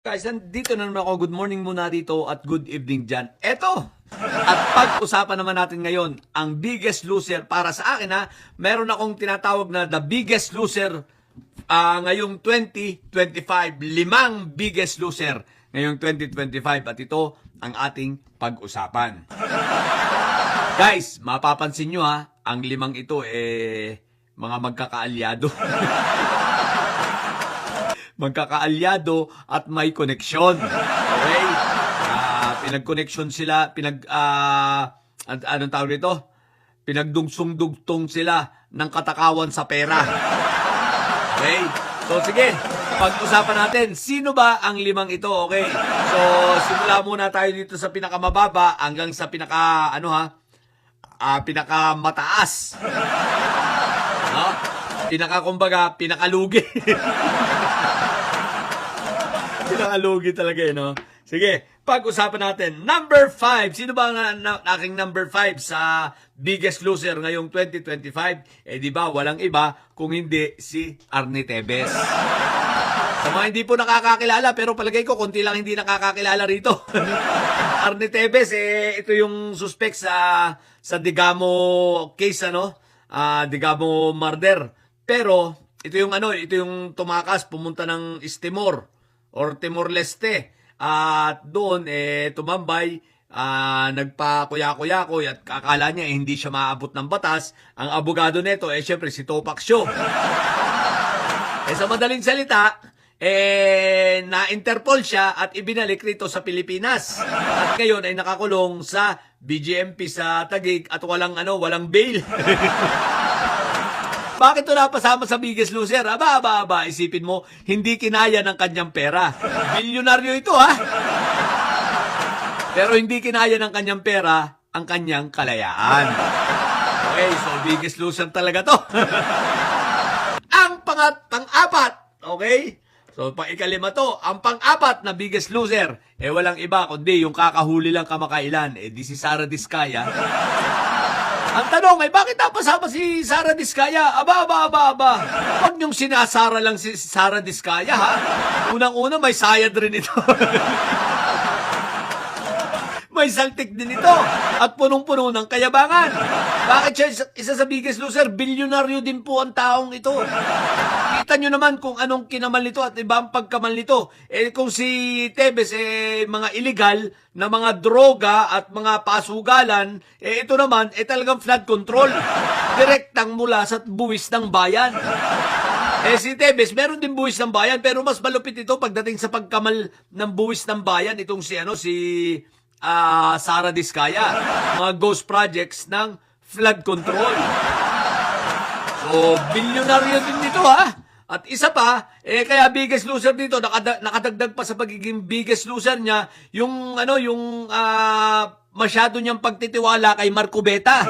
Guys, nandito na naman ako. Good morning muna dito at good evening dyan. Eto! At pag-usapan naman natin ngayon, ang biggest loser para sa akin ha, meron akong tinatawag na the biggest loser ngayong 2025. 5 biggest loser ngayong 2025 at ito ang ating pag-usapan. Guys, mapapansin nyo ha, ang 5 ito mga magkakaalyado. Magkakaalyado at may koneksyon. Okay? Pinag-connection sila, anong tawag dito? Pinagdungsong-dugtong sila ng katakawan sa pera. Okay? So, sige. Pag-usapan natin, sino ba ang 5 ito? Okay? So, simula muna tayo dito sa pinakamababa hanggang sa pinakamataas. No? Kumbaga, pinakalugi. Pinakalugi talaga no? Sige, pag-usapan natin. Number 5. Sino ba ang aking number 5 sa biggest loser ngayong 2025? Di ba, walang iba kung hindi si Arnie Tevez. Sa mga hindi po nakakakilala, pero palagay ko, konti lang hindi nakakakilala rito. Arnie Tevez, ito yung suspect sa Digamo case, Digamo murder. Pero, ito yung tumakas, pumunta ng Timor or Timor-Leste. At doon, tumambay, nagpa-kuya-kuya-kuy at akala niya hindi siya maabot ng batas. Ang abogado nito, syempre si Topak Sho. Sa madaling salita, na-Interpol siya at ibinalik rito sa Pilipinas. At ngayon ay nakakulong sa BGMP sa Taguig at walang bail. Bakit ito napasama sa biggest loser? Aba, isipin mo, hindi kinaya ng kanyang pera. Bilyonaryo ito, ha? Pero hindi kinaya ng kanyang pera ang kanyang kalayaan. Okay, so biggest loser talaga to. Ang pang-apat, okay? So, pang-5 to, ang pang-4 na biggest loser, walang iba, kundi yung kakahuli lang kamakailan, di si Sara Diskaya. Ang tanong bakit napasama si Sara Diskaya? Aba. Huwag niyong sinasara lang si Sara Diskaya, ha? Unang-una, may sayad rin ito. May saltik din ito. At punong-puno ng kayabangan. Bakit siya isa sa biggest loser? Bilyonaryo din po ang taong ito. Kita nyo naman kung anong kinamal nito at iba ang pagkamal nito. Kung si Tevez, mga illegal na mga droga at mga pasugalan, ito naman, talagang flood control. Direktang mula sa buwis ng bayan. Si Tevez, meron din buwis ng bayan, pero mas malupit ito pagdating sa pagkamal ng buwis ng bayan. Itong si Sara Diskaya. Mga ghost projects ng flood control. So, bilyonaryo din dito, ha? At isa pa, kaya biggest loser dito, nakadagdag pa sa pagiging biggest loser niya, yung masyado niyang pagtitiwala kay Marco Beta.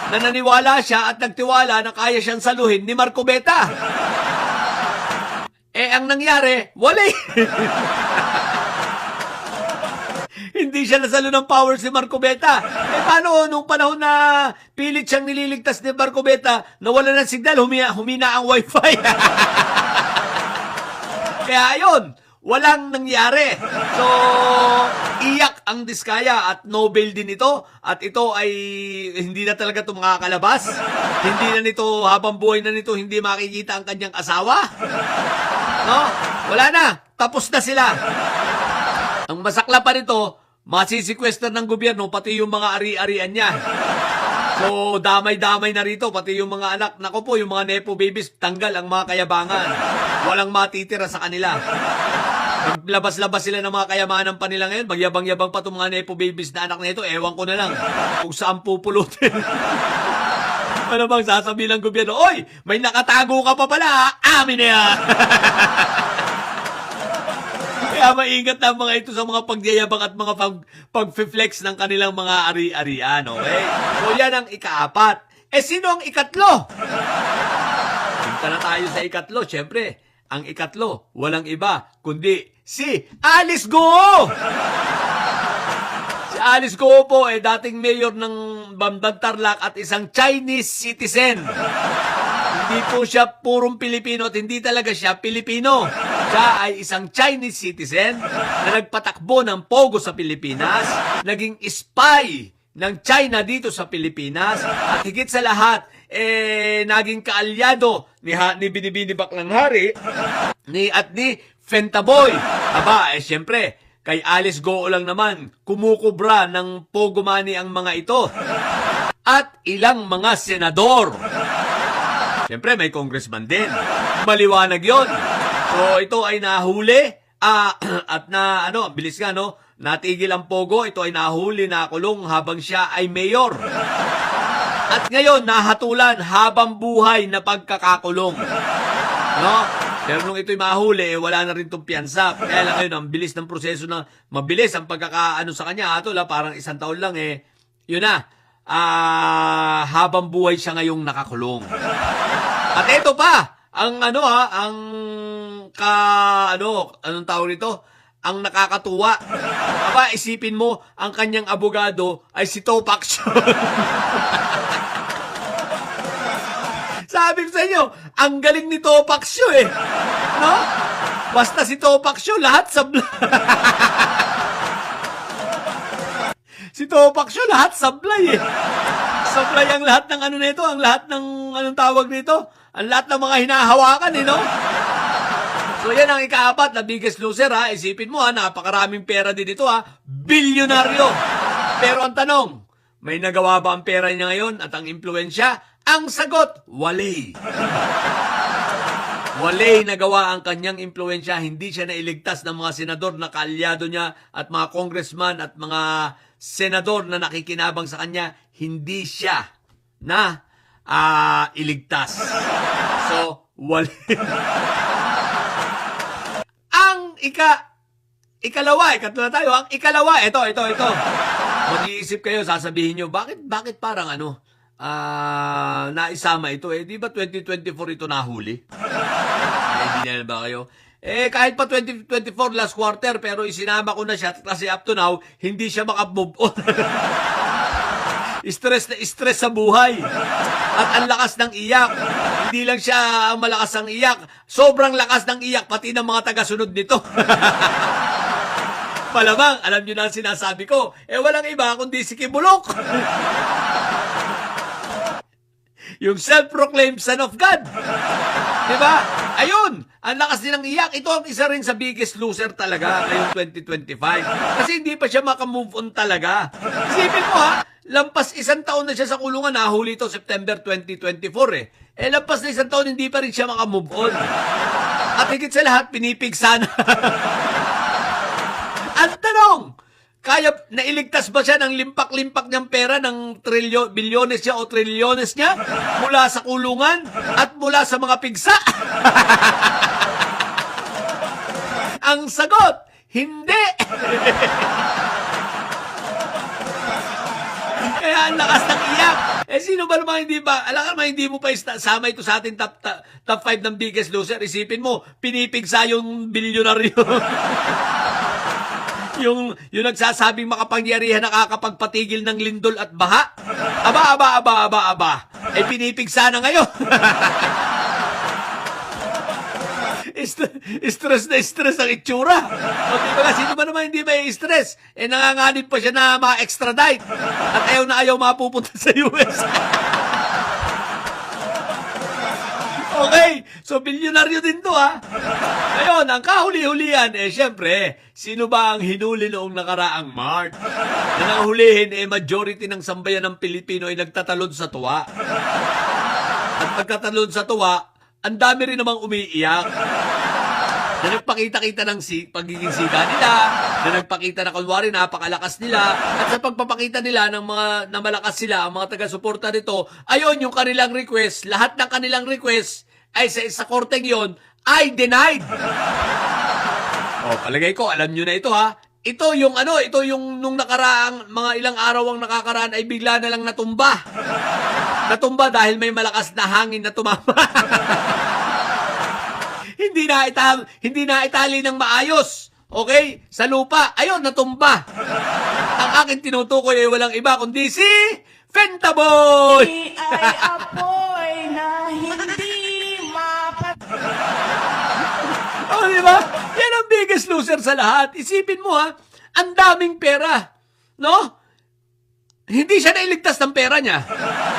Na naniwala siya at nagtiwala na kaya siyang saluhin ni Marco Beta. Ang nangyari, wala. Hindi siya nasalo ng power si Marco Beta. Paano nung panahon na pilit siyang nililigtas ni Marco Beta, nawala ng signal, humina ang wifi. Kaya ayun, walang nangyari. So, iyak ang Diskaya at no bail din ito. At ito ay hindi na talaga ito makakalabas. Hindi na nito, habang buhay na nito, hindi makikita ang kanyang asawa. No? Wala na. Tapos na sila. Ang masakla pa nito, masisikwester ng gobyerno pati yung mga ari-arian niya. So, damay-damay na rito, pati yung mga anak. Nako po, yung mga nepo babies, tanggal ang mga kayabangan. Walang matitira sa kanila. Maglabas-labas sila ng mga kayamanan pa nila ngayon. Magyabang-yabang pa itong mga nepo babies na anak na ito. Ewan ko na lang kung saan pupulutin. Ano bang sasabihin ng gobyerno? Oy, may nakatago ka pa pala, ha? Amin na yan. Kaya maingat na mga ito sa mga pagyayabang at mga pag-flex ng kanilang mga ari-arian, okay? So yan ang ika-4. Sino ang ikatlo? Punta na tayo sa ikatlo. Siyempre, ang ikatlo, walang iba, kundi si Alice Guo! Si Alice Guo po, dating mayor ng Bamban Tarlac at isang Chinese citizen. Hindi po siya purong Pilipino at hindi talaga siya Pilipino. Siya ay isang Chinese citizen na nagpatakbo ng Pogo sa Pilipinas, naging spy ng China dito sa Pilipinas, at higit sa lahat, naging kaalyado ni Binibini Baklang Hari at ni Fentaboy. Aba, syempre, kay Alice Goo lang naman, kumukubra ng Pogo money ang mga ito. At ilang mga senador. Siyempre, may congressman din. Maliwanag yon. So, ito ay nahuli. At bilis nga, no? Natigil ang Pogo. Ito ay nahuli, nakulong habang siya ay mayor. At ngayon, nahatulan habang buhay na pagkakakulong. No? Pero nung ito'y mahuli, wala na rin itong piyansa. Kaya lang ngayon, ang bilis ng proseso na mabilis ang pagkakaano sa kanya. Parang 1 taon lang yun na. Habang buhay siya ngayong nakakulong. At ito pa, anong tawag nito? Ang nakakatuwa. Aba, isipin mo, ang kanyang abogado ay si Topak Sio. Sabi ko sa inyo, ang galing ni Topak Sio no? Basta si Topak Sio, lahat sablay. Si Topak Sio, lahat sablay Sablay ang lahat ng nito, ang lahat ng anong tawag nito, ang lahat ng mga hinahawakan no? So yan ang ika-4 na biggest loser Isipin mo napakaraming pera din ito Bilyonaryo. Pero ang tanong, may nagawa ba ang pera niya ngayon at ang impluwensya? Ang sagot, walay. Walay nagawa ang kanyang impluwensya. Hindi siya nailigtas ng mga senador na kaalyado niya at mga congressman at mga senador na nakikinabang sa kanya. Hindi siya na iligtas. So, walay. Ikatlo na tayo. Ang ikalawa, ito. Mag-iisip kayo, sasabihin nyo, bakit parang naisama ito di ba 2024 ito nahuli? Hindi na ba kayo? Kahit pa 2024 last quarter, pero isinama ko na siya kasi up to now, hindi siya maka-move on. Stress na stress sa buhay. At ang lakas ng iyak. Hindi lang siya malakas ang iyak. Sobrang lakas ng iyak, pati ng mga tagasunod nito. Malamang, alam nyo na ang sinasabi ko. Walang iba kundi si Kimbulok. Yung self-proclaimed son of God. Diba? Ayun, ang lakas din ng iyak. Ito ang isa rin sa biggest loser talaga ngayong 2025. Kasi hindi pa siya makamove on talaga. Isipin mo lampas 1 taon na siya sa kulungan. Nahuli ito September 2024 lampas na 1 taon, hindi pa rin siya makamove on. At higit sa lahat, pinipigsa na. Ang tanong, nailigtas ba siya ng limpak-limpak niyang pera ng bilyones niya o trilyones niya mula sa kulungan at mula sa mga pigsa? Ang sagot, hindi. Kaya ang lakas ng iyak. Sino ba naman hindi mo pa sama ito sa ating top 5 ng biggest loser? Isipin mo, pinipigsa yung bilyonaryo. yung nagsasabing makapangyarihan nakakapagpatigil ng lindol at baha. Aba. Pinipigsa na ngayon. Stress na stress ang itsura. O diba, sino ba naman hindi may stress? Nanganganib pa siya na ma-extradite. At ayaw mapupunta sa US. Okay, so bilyonaryo din to Ngayon, ang kahuli-hulihan, syempre, sino ba ang hinuli noong nakaraang March? Na nang hulihin, majority ng sambayan ng Pilipino ay nagtatalon sa tuwa. At pagtatalon sa tuwa, ang dami rin namang umiiyak. Na nagpakita-kita ng pagiging siga nila, na nagpakita na kunwari napakalakas nila, at sa pagpapakita nila ng mga na malakas sila, ang mga taga-suporta nito, ayun yung kanilang request, lahat ng kanilang request ay sa korteng yon ay denied. Palagay ko, alam nyo na ito Ito yung nung nakaraang mga ilang araw ang nakakaraan ay bigla na lang natumba. Natumba dahil may malakas na hangin na tumama. Hindi na itali ng maayos. Okay? Sa lupa. Ayun, natumba. Ang akin tinutukoy ay walang iba kundi si Fentaboy. Ay apoy na hindi mapat. di ba? Yan ang biggest loser sa lahat. Isipin mo ha, ang daming pera. No? Hindi siya nailigtas ng pera niya.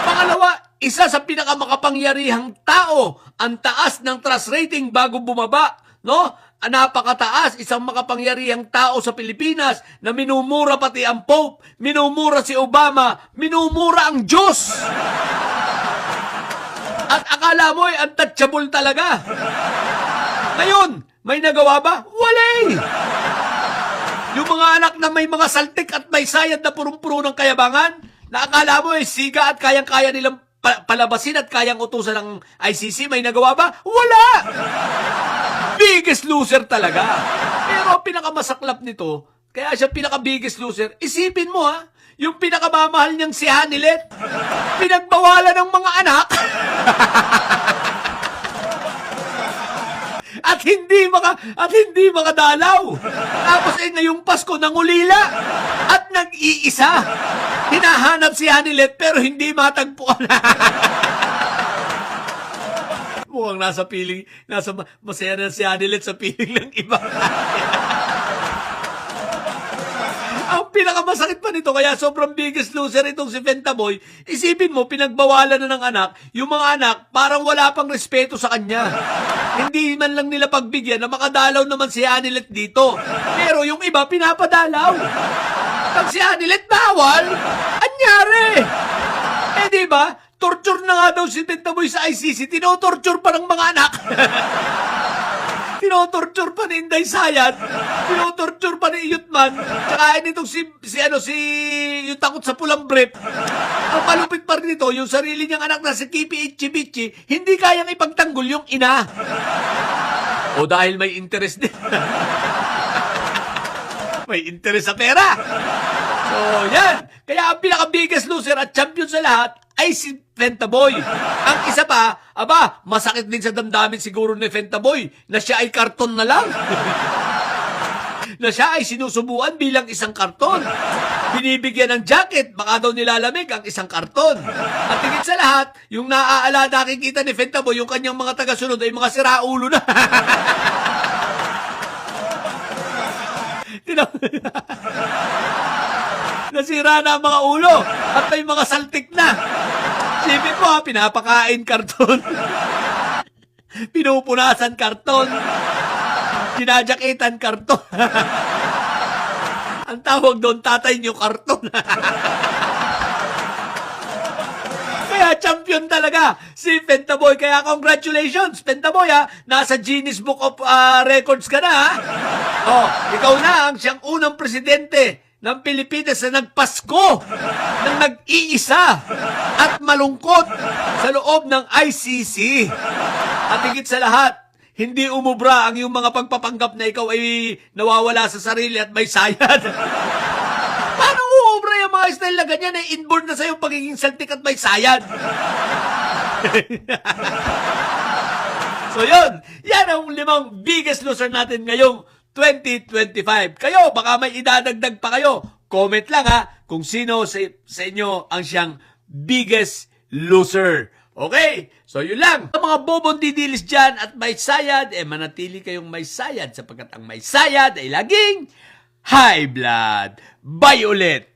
Pangalawa, isa sa pinakamakapangyarihang tao, ang taas ng trust rating bago bumaba. No? Napakataas, isang makapangyarihang tao sa Pilipinas na minumura pati ang Pope, minumura si Obama, minumura ang Diyos. At akala mo ay untouchable talaga. Ngayon, may nagawa ba? Wala eh. Yung mga anak na may mga saltik at may sayad na purong-puro ng kayabangan, na akala mo ay siga at kayang-kaya nilang palabasin at kayang utusan ng ICC, may nagawa ba? Wala! Biggest loser talaga. Pero pinakamasaklap nito, kaya siya pinaka-biggest loser, isipin mo ha, yung pinakamamahal niyang si Hanilet, pinagbawalan ng mga anak, at hindi makadalaw. Tapos ngayong Pasko nangulila at nag-iisa. Hinahanap si Hanilet pero hindi matagpuan. Mukhang nasa masaya na si Hanilet sa piling ng iba. Ang pinakamasakit pa nito, kaya sobrang biggest loser itong si Fentaboy, isipin mo, pinagbawalan na ng anak, yung mga anak, parang wala pang respeto sa kanya. Hindi man lang nila pagbigyan na makadalaw naman si Hanilet dito. Pero yung iba, pinapadalaw. Pag si Hanilet bawal, anyari. Eh di ba? Torture na nga daw si Fentaboy sa ICC, tinotorture pa ng mga anak. Tinotorture pa ni Inday Sayad, tinotorture pa ni Iyutman, tsaka nitong yung takot sa pulang brief. Ang palupit pa rin nito, yung sarili niyang anak na si Kipi Ichibichi, hindi kayang ipagtanggol yung ina. O dahil may interest din. May interest sa pera. So, yan. Kaya ang pinaka-biggest loser at champion sa lahat ay si Fentaboy. Ang isa pa, masakit din sa damdamin siguro ni Fentaboy na siya ay karton na lang. Na siya ay sinusubuan bilang isang karton. Binibigyan ng jacket, baka daw nilalamig ang isang karton. At higit sa lahat, yung naaalala nakikita ni Fentaboy, yung kanyang mga tagasunod ay mga siraulo na. Nasira na ang mga ulo at may mga saltik na. Sipin mo pinapakain karton. Pinupunasan karton. Ginajakitan karton. Ang tawag doon, tatay niyo karton. Kaya champion talaga si Fentaboy. Kaya congratulations, Fentaboy ha. Nasa Guinness Book of Records ka na ha. Oh, ikaw na ang siyang unang presidente ng Pilipinas na nagpasko ng nag-iisa at malungkot sa loob ng ICC. At higit sa lahat, hindi umubra ang iyong mga pagpapanggap na ikaw ay nawawala sa sarili at may sayad. Paano uubra yung mga style na ganyan ay inborn na sa'yo pagiging saltik at may sayad? So yun, yan ang 5 biggest loser natin ngayong 2025. Kayo, baka may idadagdag pa kayo. Comment lang ha kung sino sa inyo ang siyang biggest loser. Okay? So yun lang. Ang mga bobong didilis dyan at may sayad, manatili kayong may sayad sapagkat ang may sayad ay laging high blood. Bye ulit!